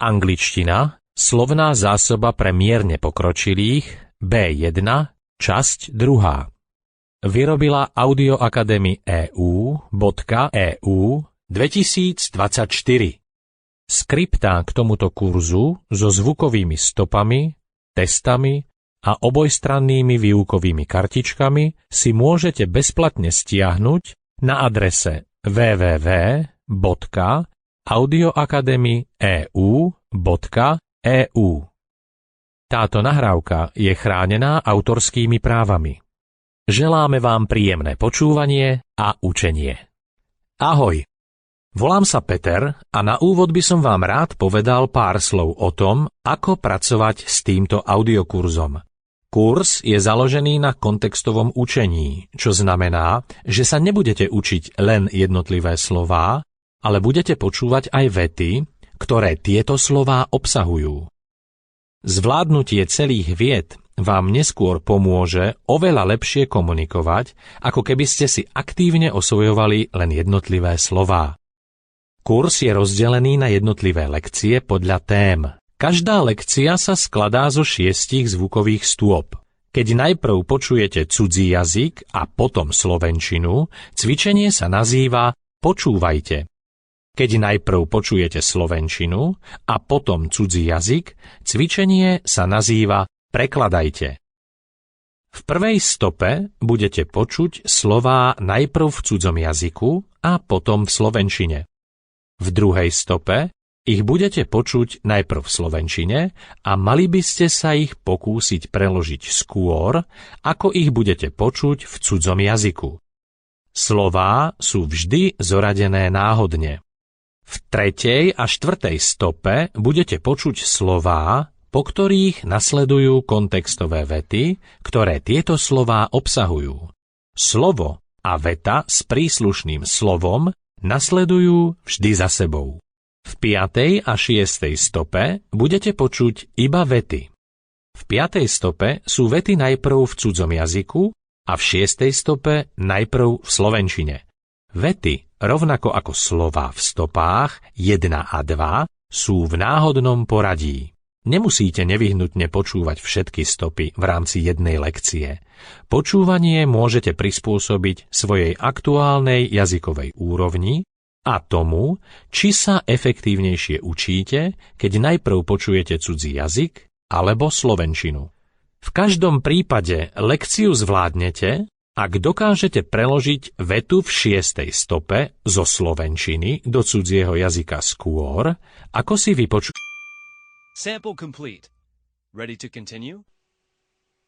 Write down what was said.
Angličtina, slovná zásoba pre mierne pokročilých, B1, časť 2. Vyrobila Audio Academy EU.EU 2024. Skriptá k tomuto kurzu so zvukovými stopami, testami a obojstrannými výukovými kartičkami si môžete bezplatne stiahnuť na adrese www.audioacademy.eu.eu. Táto nahrávka je chránená autorskými právami. Želáme vám príjemné počúvanie a učenie. Ahoj! Volám sa Peter a na úvod by som vám rád povedal pár slov o tom, ako pracovať s týmto audiokurzom. Kurs je založený na kontextovom učení, čo znamená, že sa nebudete učiť len jednotlivé slová, ale budete počúvať aj vety, ktoré tieto slová obsahujú. Zvládnutie celých vied vám neskôr pomôže oveľa lepšie komunikovať, ako keby ste si aktívne osvojovali len jednotlivé slová. Kurs je rozdelený na jednotlivé lekcie podľa tém. Každá lekcia sa skladá zo 6 zvukových stôp. Keď najprv počujete cudzí jazyk a potom slovenčinu, cvičenie sa nazýva Počúvajte. Keď najprv počujete slovenčinu a potom cudzí jazyk, cvičenie sa nazýva Prekladajte. V prvej stope budete počuť slová najprv v cudzom jazyku a potom v slovenčine. V druhej stope ich budete počuť najprv v slovenčine a mali by ste sa ich pokúsiť preložiť skôr, ako ich budete počuť v cudzom jazyku. Slová sú vždy zoradené náhodne. V tretej a štvrtej stope budete počuť slová, po ktorých nasledujú kontextové vety, ktoré tieto slová obsahujú. Slovo a veta s príslušným slovom nasledujú vždy za sebou. V 5. a 6. stope budete počuť iba vety. V 5. stope sú vety najprv v cudzom jazyku a v 6. stope najprv v slovenčine. Vety, rovnako ako slová v stopách 1 a 2, sú v náhodnom poradí. Nemusíte nevyhnutne počúvať všetky stopy v rámci jednej lekcie. Počúvanie môžete prispôsobiť svojej aktuálnej jazykovej úrovni a tomu, či sa efektívnejšie učíte, keď najprv počujete cudzí jazyk alebo slovenčinu. V každom prípade lekciu zvládnete, ak dokážete preložiť vetu v 6. stope zo slovenčiny do cudzieho jazyka skôr, ako si vypočujete. Sample complete. Ready to continue?